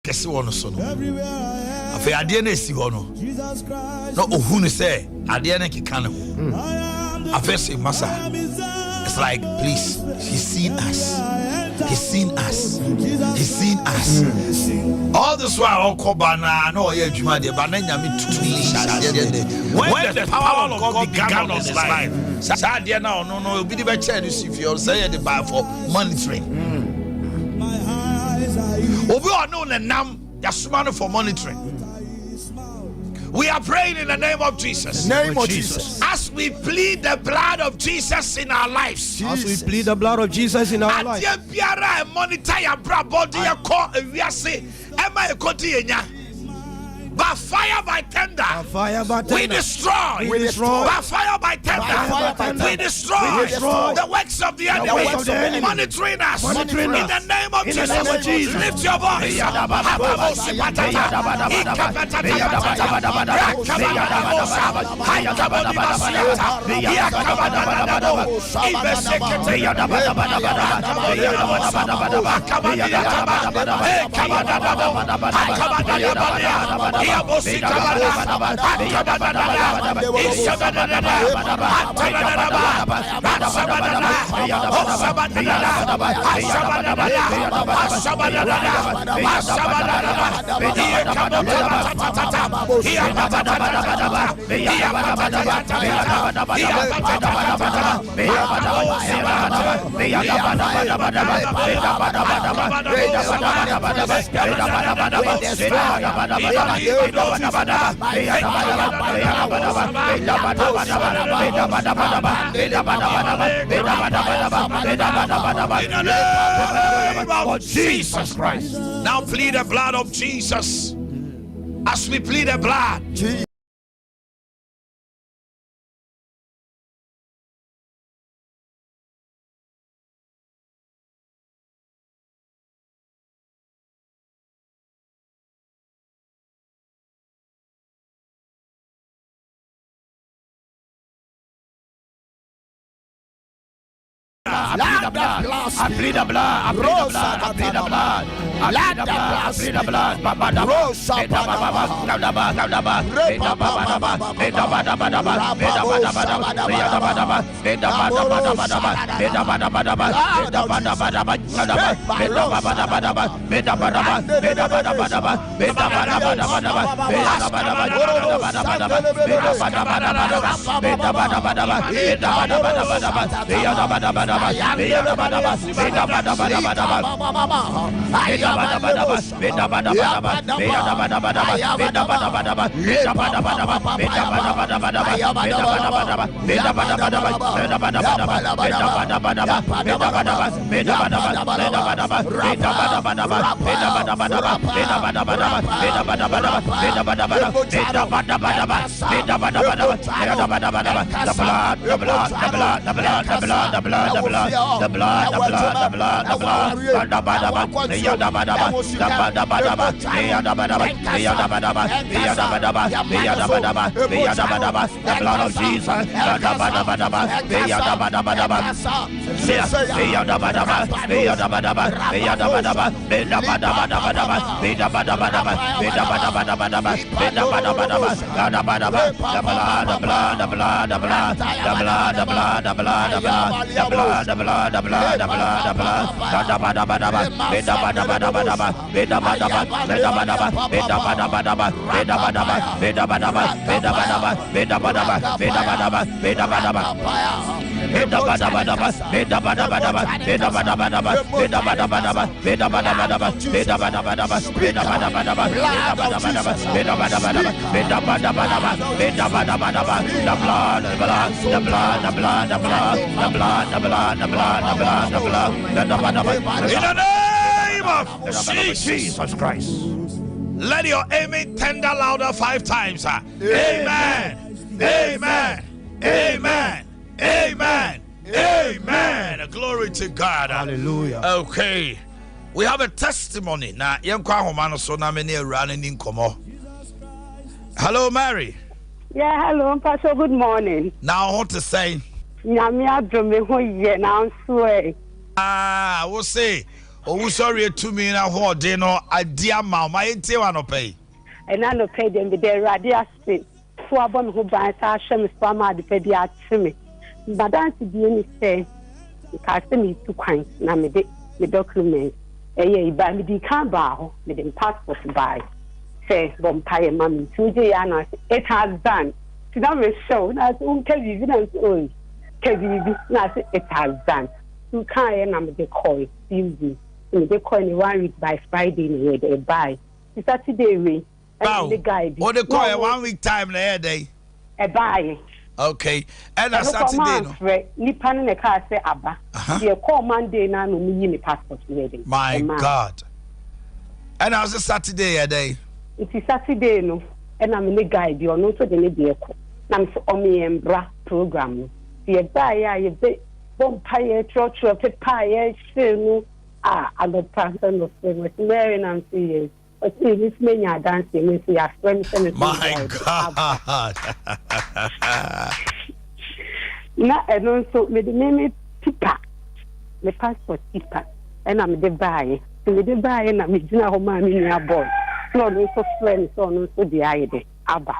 kesi wono so no afi ade na esi ho no no ohunu say ade na keka ne ho afi say masa it's like please he's seen us. He's seen us. He's seen us. All this while, all Kobana, no, yeah, Juma, the Banana, when the power of God began on his life, Sadia now, no, be the better if you're saying the bar for monitoring. We are known and now, Yasumano for monitoring. We are praying in the name of Jesus. Name of Jesus. As we plead the blood of Jesus in our lives. As we plead the blood of Jesus in our lives. Monitor your body, we are saying, am I by fire, by tender, we destroy. By fire, by tender, we destroy the works of the enemy. Monitoring us in the name of Jesus. Lift your voice. Jesus Christ. Now plead the blood of Jesus. As we plead the blood. I plead the blood. I plead the blood. I plead the blood. I plead the blood. I plead the blood. Jesus Christ. Let your amen tender louder 5 times. Amen. Amen. Amen. Amen. Amen. Glory to God. Hallelujah. Okay. We have a testimony. Now, hello, Mary. Yeah, hello, Pastor. Good morning. Now, what to say? I will say, Oh, sorry to me na ho de no adia ma my ente wa no pay. And I no pay them be there radia spin. So abon ho ban sa hwe me so ma de pay ate me. Badan si bi ni say ka se me tu kwan na me de the documents. Eh ba me di kan ba ho me de passport buy. Say bom pay mami tuje ya na it has done. To now we show na so tell you na so. Kebi na say it has done. You can't na me de call you. They call me 1 week by Friday anyway, they buy. It's Saturday way. Wow. The guy. What they call a 1 week time na day? A buy. Okay. And a Saturday no. Nipa ne car say aba. They call Monday na no me passport ready. My God. And how's a Saturday a day? It is Saturday no. And I'm the guy the no so the dey call. Na me so me embra program. The buy ya ye be bompire church paper no. I'm the person of famous Mary and see but see this many are dancing with your friends and my God. Now and also with the name Tipa, the passport Tipa, and I'm the buy. So the buy and I'm in a home in your boy. Not also friends on also the idea. Abba.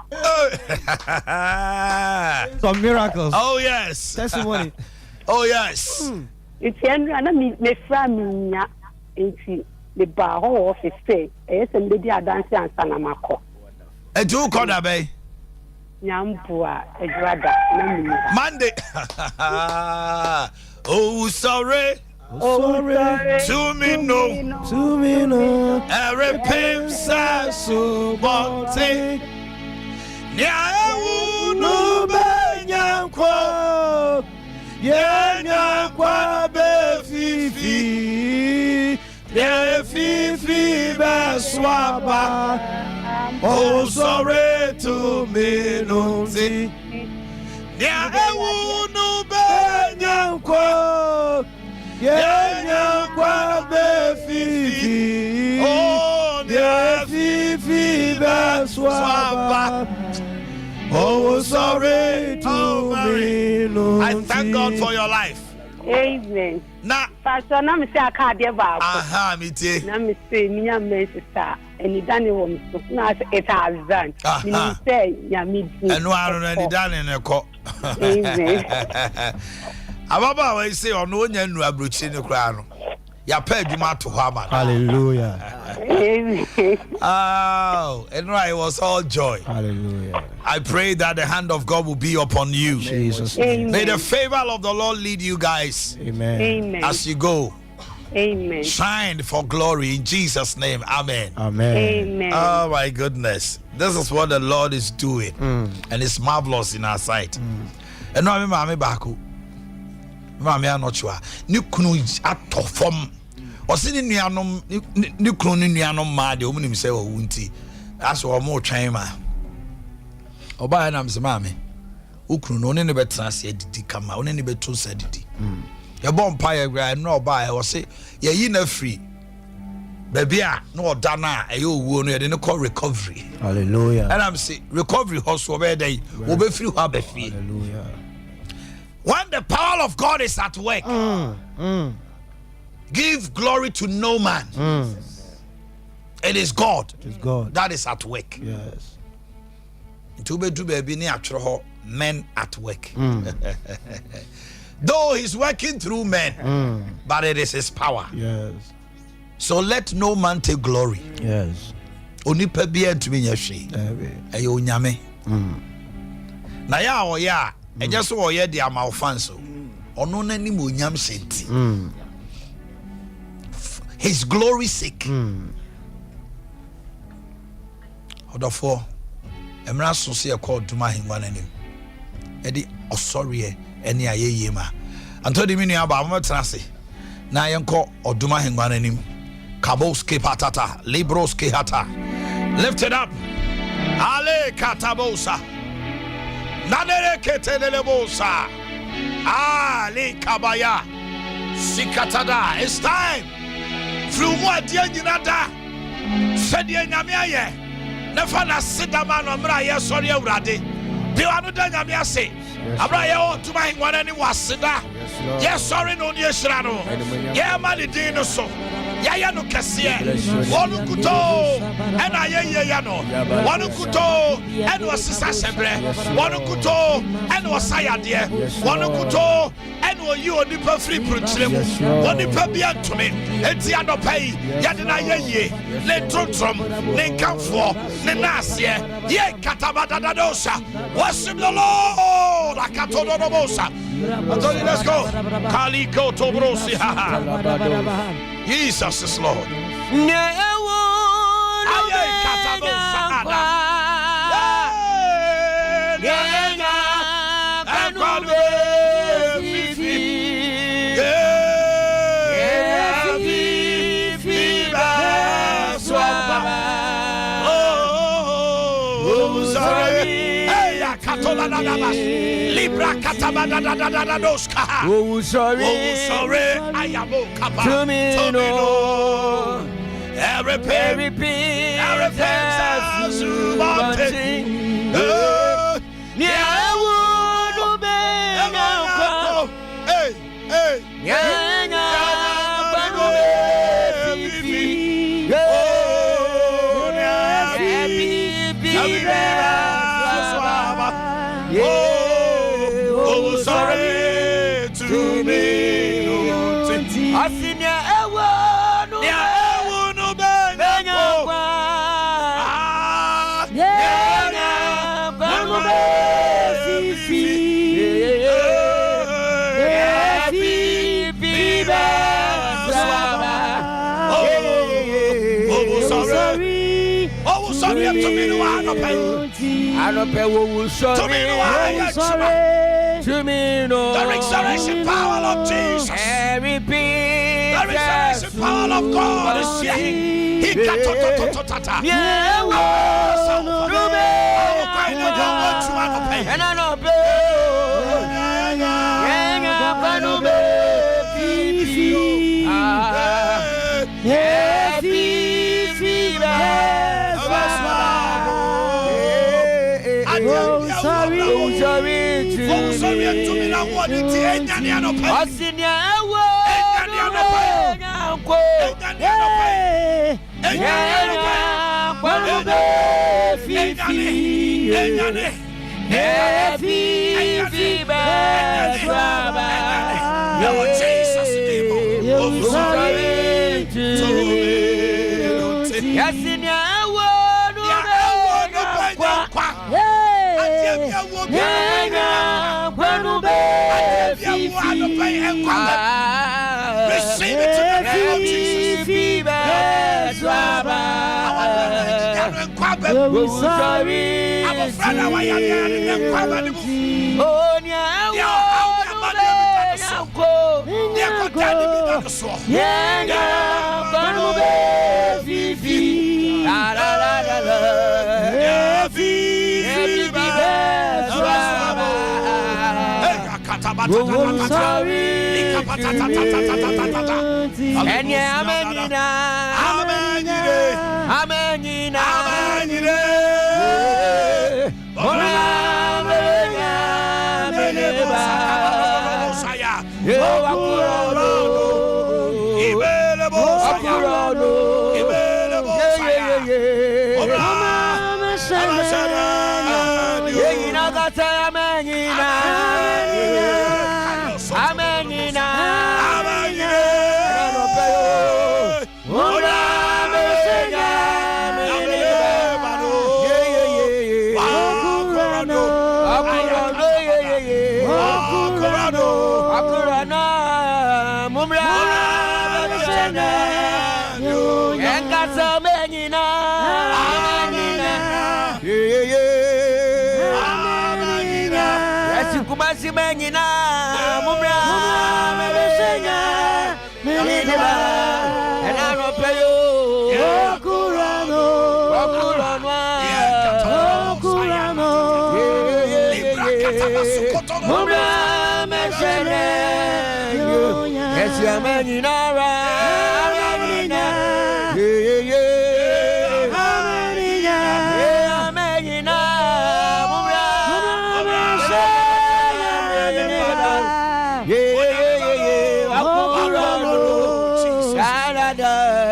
Some miracles. Oh yes. Testimony. Oh yes. It's me from into the bar office say, yes, and lady are dancing and Sanamako. And two corner bay. Yampua, a brother, Monday. Oh, sorry. Sorry. To me, no. To me, no. Every pimp says so, but take. Yeah, No, Benyanko. Yeah, kwa be fifi. Yeah, fifi be swaba. Oh, sorry to me, no see. yeah, No, Benyanko. Yeah, kwa be fifi. oh, Yeah, fifi be swaba. Oh, sorry to me, no. I thank God for your life. Amen. Now, Pastor, na me say aka de ba. aha, me tie. Na me say me ya me sister. Eni dani wo me so. Na say it has done. Me say ya me di. Enu aro na ni dan ne ko. Amen. Ababa we say ono onya nu abrochi ne kra no. Ya pa adwuma to ho ama. Hallelujah. Amen. Oh, and it was all joy. Hallelujah. I pray that the hand of God will be upon you. Jesus. Amen. May the favor of the Lord lead you guys Amen. Amen. as you go. Amen. Shine for glory in Jesus' name. Amen. Amen. Amen. Oh my goodness. This is what the Lord is doing. And it's marvelous in our sight. And now I'm back. Mama ya no chwa ni kunu atofom o se ni nuanom ni kunu ni nuanom ma de omunim se wo wunti aso o mo twan ma oba na mse mama okunu no ne betra se adidi kama one ne beto se adidi ye bom pa ye gra no oba o se ye yi na free baby a no oda na e owuo no ye de ne call recovery. Hallelujah. And I'm say recovery hustle be dey wo be free ho be free. Hallelujah. When the power of God is at work, give glory to no man. It is God. It is God. That is at work. Yes. Men at work. Though he's working through men, but it is his power. Yes. So let no man take glory. Yes. Only pebia to me yashi. Ayo nyame. Na ya o ya, e just so ye dia ma ofanso. Ono na ni mo nyam senti. His glory sake. Odofo emra so se e called duma hingwa nanim. E di osori ene ayeye ma. Anto di minu aba mo trase. Na yenko oduma hingwa nanim. Kaboske patata, libroske hata. Lift it up. Ale katabosa. Nanere ketelebosa. Ali kabaya. Sikatada. It's time. Frumo adia nyinada. Sede nyame aye. Nefa na sidama no mra ye sori awurade. Bi wanu da nyame ase. Abra ye o tuma hingwana ni wasida. Ye sori no ni ehira no. Ye ma ni din no so. Yaya no Cassia, one kuto, and I yano, one kuto, and was Sasabre, one kuto, and was Sayadia, one kuto, and were you on the free prince, one the Pabian to me, and Tiano Pay, Yadina Ye, let Trotrom, then come for, Nenasia, Ye Catabadadosa, worship the Lord, Akatodobosa. Anthony, let's go. Kaliko Tobrosi, Jesus is Lord. Libra katabada da da da da doska. Oh sorry, I am kapa. To me no. Every pain, has mountain. Yeah, no be. Hey, hey, yeah, oh, sorry to me. I see ya no sorry to me no I don't pay sorry to me no the resurrection power of Jesus, the resurrection power of God is here. He got to yeah, and I know sorry to me now. What it's receive it in the name of Jesus. I'm afraid I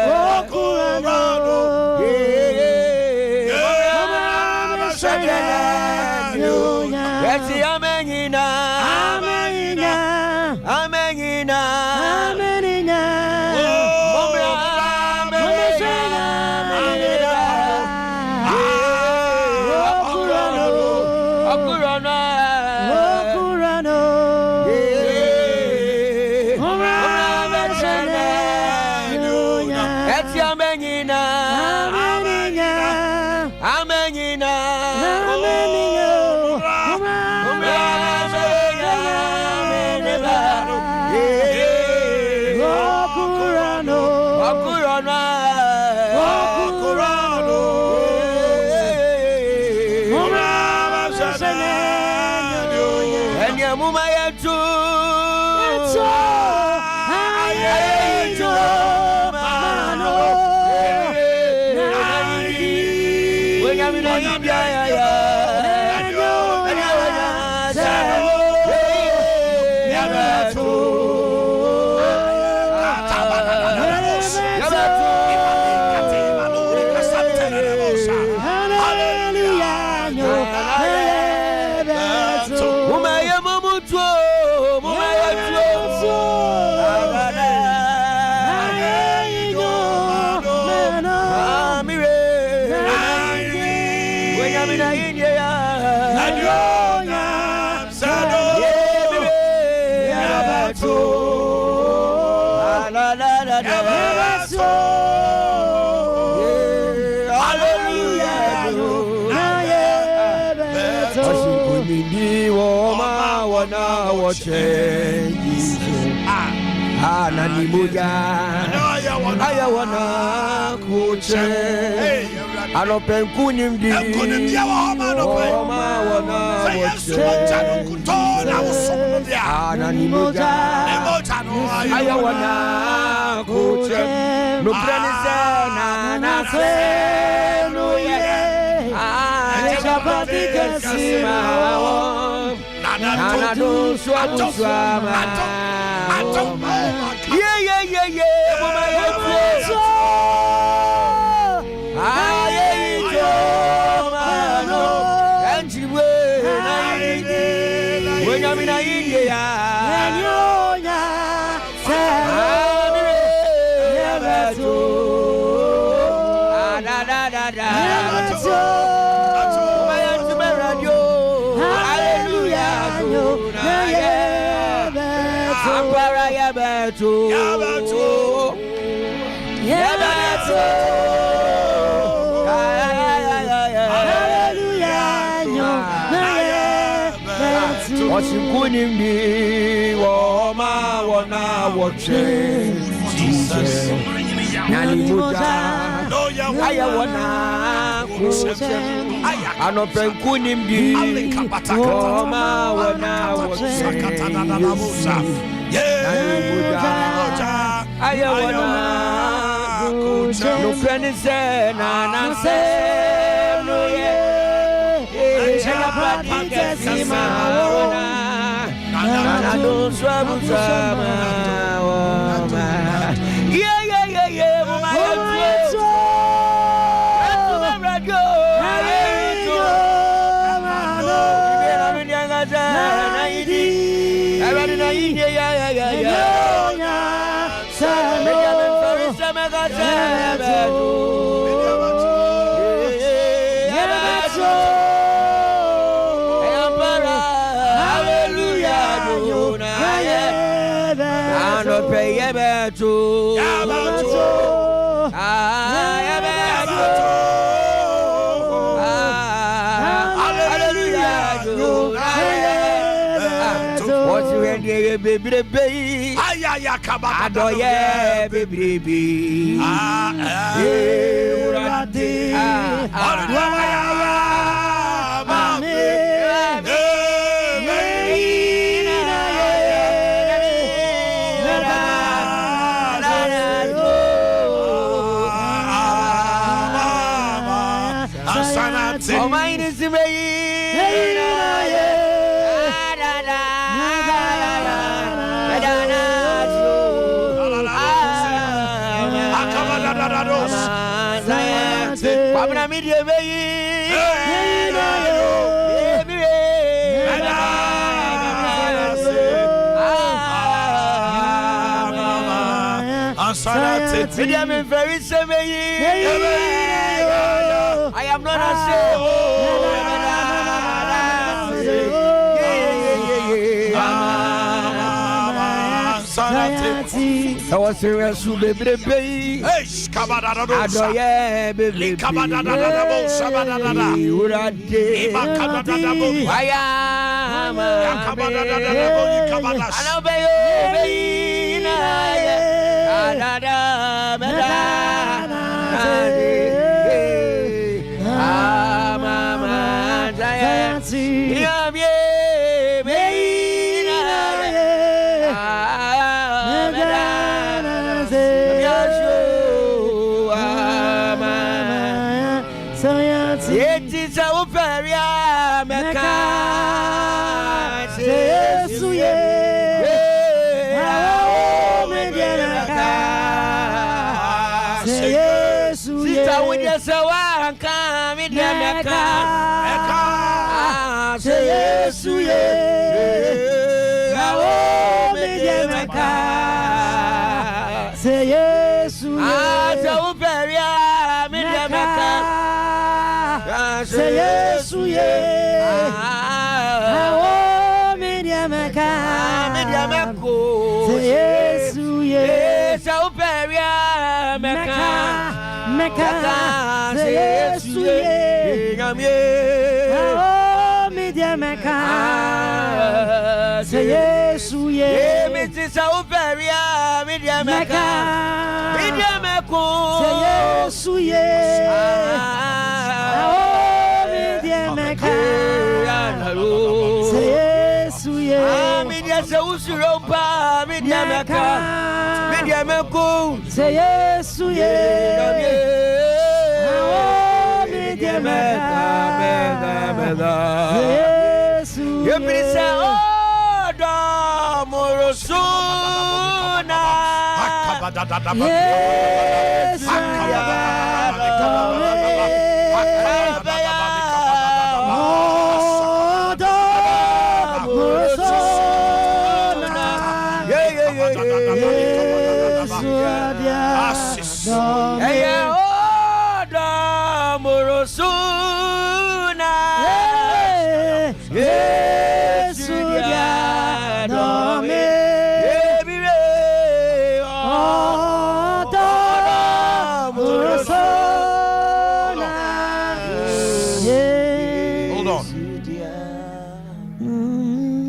I am not ashamed. I was serious to be baby.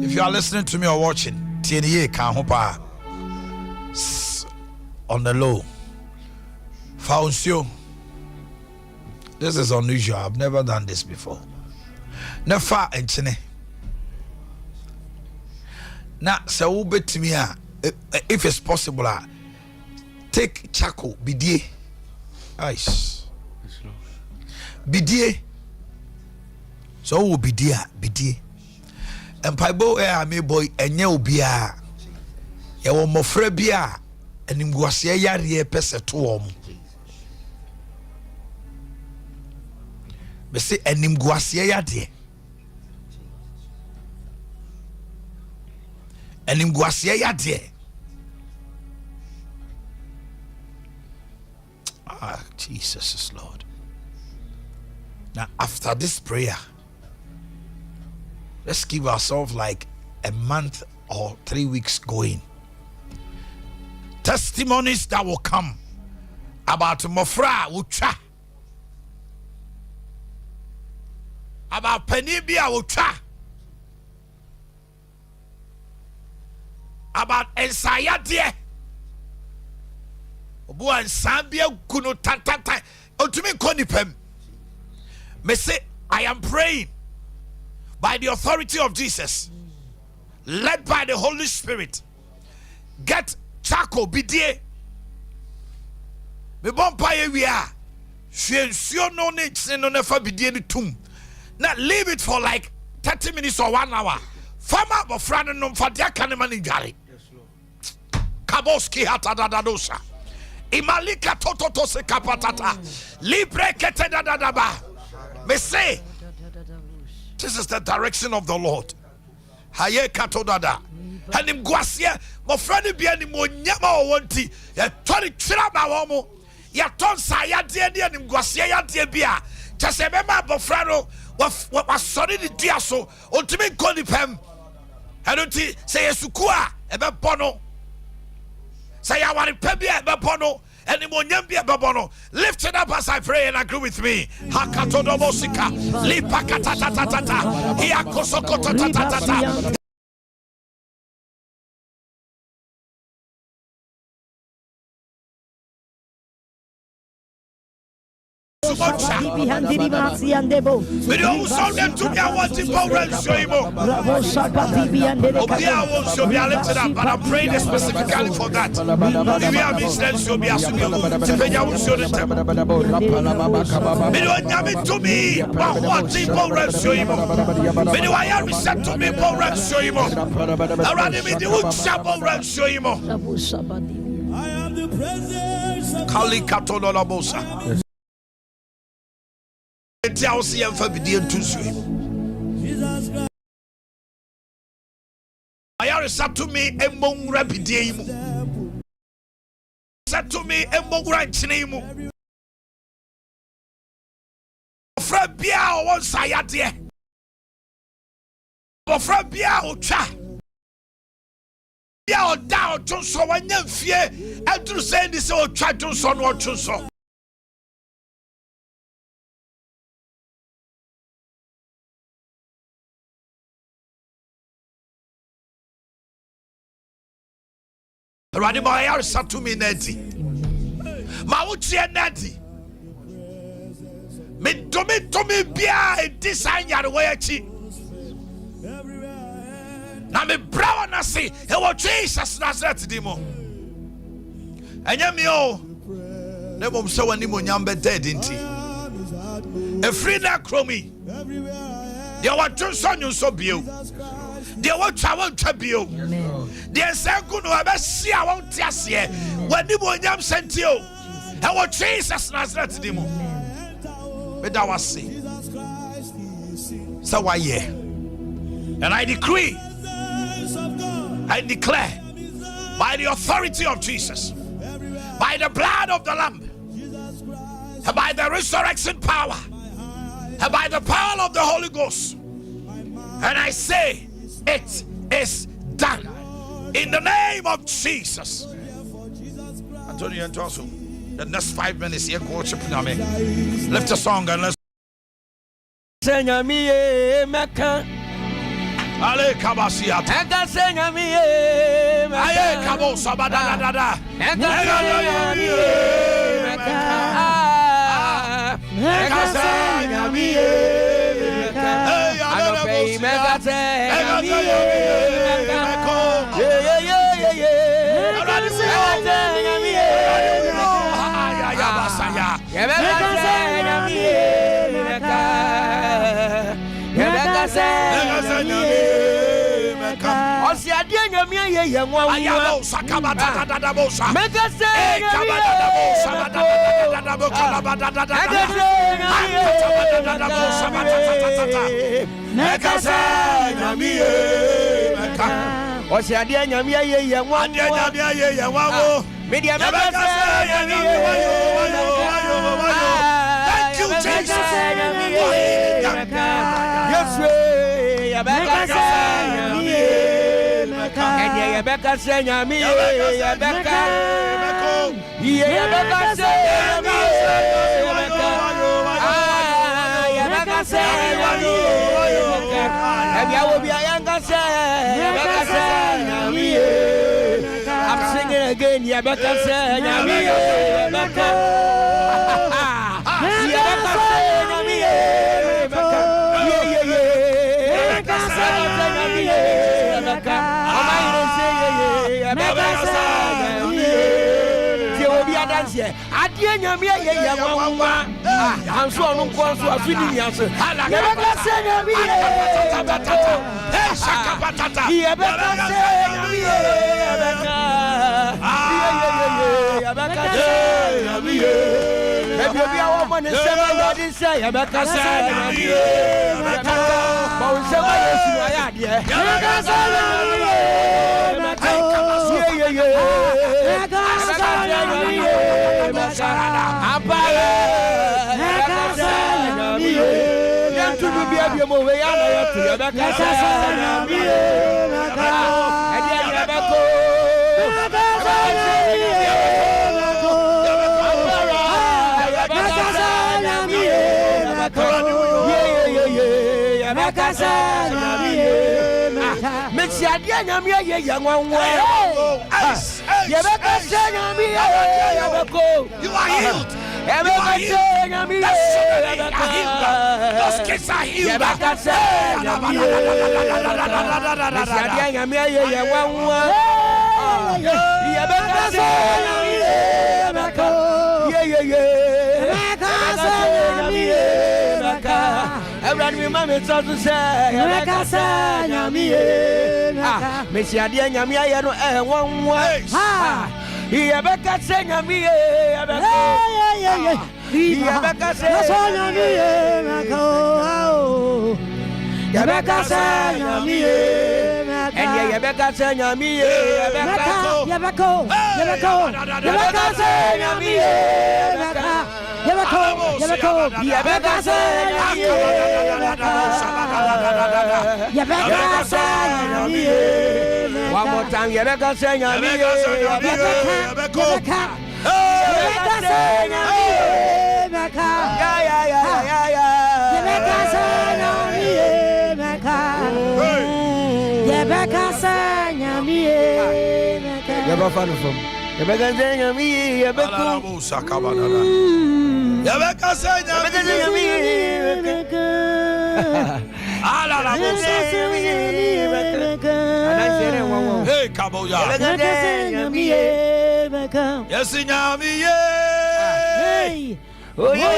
If you are listening to me or watching, TNA Kahopa on the low. Fauncio. This is unusual. I've never done this before. Nefa and Chine. Now, so bet me, if it's possible, take Chaco, Bidie. Ice. Bidie. So Bidie. And Paibo me boy and you be a mofrebia and in Guasia Yari pesa to me say and in Guasia Yadi and in Guasia Yadi. Ah, Jesus is Lord. Now, after this prayer, let's give ourselves like a month or 3 weeks going. Testimonies that will come about Mofra Ucha, about Penibia Ucha, about Ensayadie, Obuan Sambia Kuno Tata, Otumi Konipem. Me say, I am praying by the authority of Jesus, led by the Holy Spirit. Get Chaco Bidie. Me bompaye we are. Sio no ne no never Bidie ni tum. Now leave it for like 30 minutes or 1 hour. Farmer of Fran no for dia kanema ni jari. Kaboski hata dadadosa. Imalika toto se kapatata. Libre kete dadadaba. Me say, this is the direction of the Lord. Haye katodada. And him guasia, my friend be any more nyama or one tea. Ya tony traba homo. Ya ton saya dear and him guasia dear beer. Just remember Bofrano was sorry the dear so ultimate condipem. I don't say a sukua ebe bono. Say I want to pebby ebe bono. Any more nyambia babono. Lift it up as I pray and agree with me. Hakatodo mosika. Lipa katatatata. Hiakosoko tatatata. Video sound them to me. I want to power and show him. Obia won't show me. I lifted up, but I'm praying specifically for that. If you have instance, show me as you will. Tipeya will show the temple. Video nyame to me. But what to power and show him. Video I have said to me power and show him. Around me the wood shop power and show him. I am the presence of Kali Katolo Bosa. I'll see him for video to swim. I are said to me among rapid game. Said to me among ranch name. Fred Biao one sayat. Fred Biao cha. Biao down to so one young fear and to say this old chat to son or to so. Rani Maya sat to me neti. Mauchi and neti. Me to me bia design your way. Now me brown nasi. He was Jesus Nazareth demo. And yamio. Never so any munyambe dead inti. A free na chromi. There were two sons so beautiful. There were travel to bio. There say good no ever see I won't test here. When the munyam sent you. I was Jesus Nazareth demo. But that was see. So why yeah? And I decree, I declare, by the authority of Jesus, by the blood of the Lamb, and by the resurrection power, and by the power of the Holy Ghost, and I say, it is done. In the name of Jesus. Antonio and Tosso, the next 5 minutes here, worship Name. Lift a song and let's. Ale kabasiat. Ega senga mi aye kabo sabada da da. Ega senga mi ano pay mega senga mi Rebecca say me, Rebecca. Rebecca say me, Rebecca say me. Maybe I will be a younger say, Rebecca say me. I'm singing again, Rebecca say me, Rebecca. Rebecca say me, Rebecca. Rebecca say me, Rebecca. Adienya mi ye mama anso onu kwanso afini nyanse ye beka senya mi ye shaka patata ye beka senya mi ye beka ye beka senya mi ye ebi obi awo mo ne sema yo di se ye beka senya mi ye beka ba o sema yesu aya de ye beka senya mi ye Those kids are healed. Every moment so to say, Miss Yadia Yamia, and one way. Yabaka say, Yami, Yabaka say, Yabaka say, Yami, and Yabaka say, Yami, Yabako, Yabaka say, Yami, one more time, Yabaka say, Hey, Kaboya. Yes, Nyami. Oh, yeah.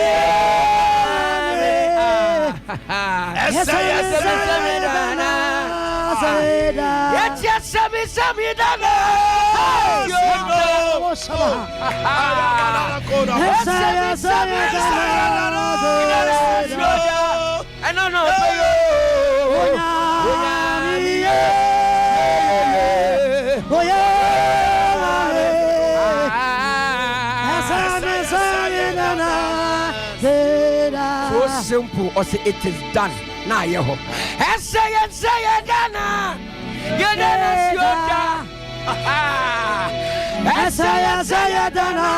So simple, or say it is done. Now, Yeho. Say it, Dana. You done. Say it, Dana.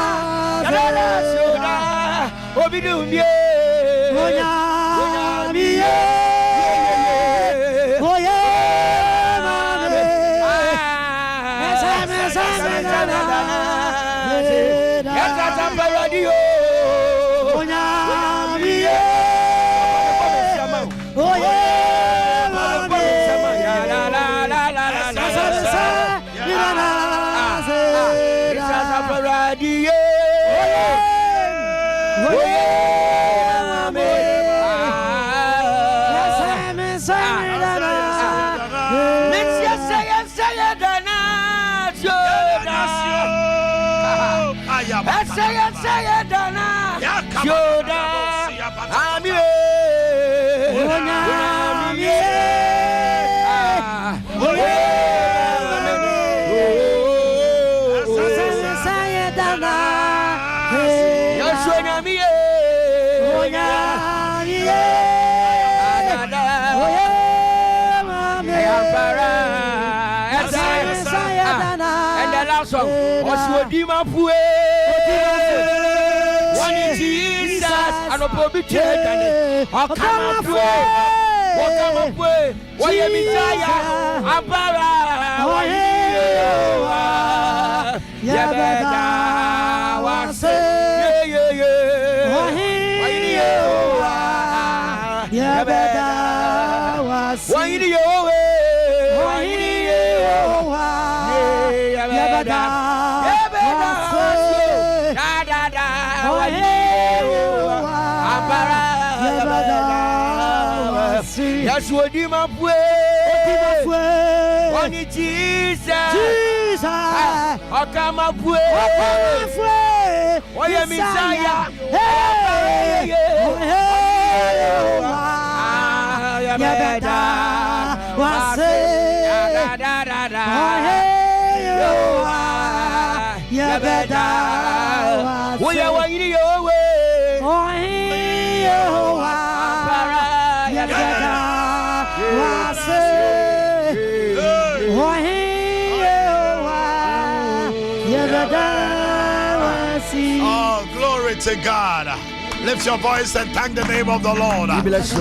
Obidum, say it, Dana. Yoda, I'm here. And the last one, Oswodima Pue. Jesus, and a probity, I'll come up with what you desire. Ampara, Yabeda was Yabeda was That's what you my way. One Jesus, I come up with. Why am Messiah? Yabeda. We are one in your way. Oh, Yabeda. Oh, glory to God. Lift your voice and thank the name of the Lord. Danasi,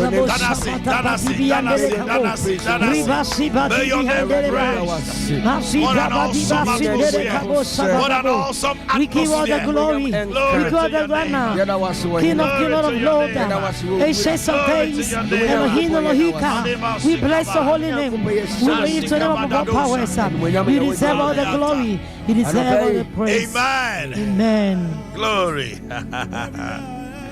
Danasi, Danasi, Danasi, Danasi. May your name be praised. What an awesome atmosphere. What an awesome atmosphere. We give all the glory. We give all the honor. King of Lord. Ancient of days. Elohim Elohika. We bless the holy name. We lift the name of our powers. You deserve all the glory. You deserve all the praise. Amen. Amen. Glory.